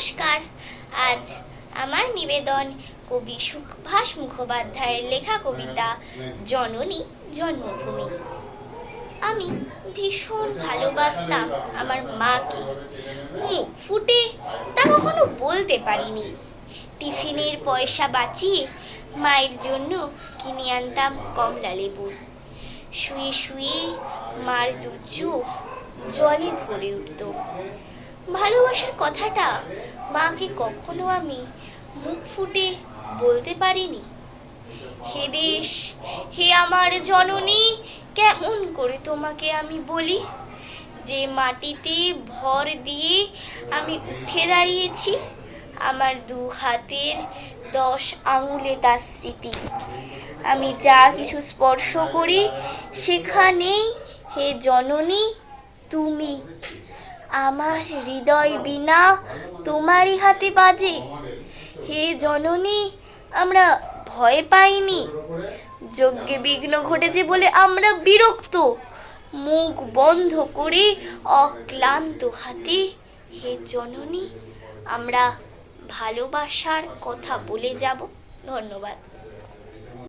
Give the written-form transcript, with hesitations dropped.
নমস্কার। আজ আমার নিবেদন কবি সুভাষ মুখোপাধ্যায়ের লেখা কবিতা জননী জন্মভূমি। আমি ভীষণ ভালোবাসতাম আমার মাকে, মুখ ফুটে তা কখনো বলতে পারিনি। টিফিনের পয়সা বাঁচিয়ে মায়ের জন্য কিনে আনতাম কমলা লেবু। শুয়ে শুয়ে মার দু চোখ জলে ভরে উঠত। ভালোবাসার কথাটা মাকে কখনো আমি মুখ ফুটে বলতে পারিনি। হে দেশ, হে আমার জননী, কেমন করে তোমাকে আমি বলি, যে মাটিতে ভর দিয়ে আমি উঠে দাঁড়িয়েছি, আমার দু হাতের 10 আঙুলে তার স্মৃতি। আমি যা কিছু স্পর্শ করি সেখানেই হে জননী তুমি। আমার হৃদয় বিনা তোমারই হাতে বাজে। হে জননী, আমরা ভয় পাইনি, যজ্ঞে বিঘ্ন ঘটেছে বলে আমরা বিরক্ত। মুখ বন্ধ করে অক্লান্ত হাতে হে জননী আমরা ভালোবাসার কথা বলে যাব। ধন্যবাদ।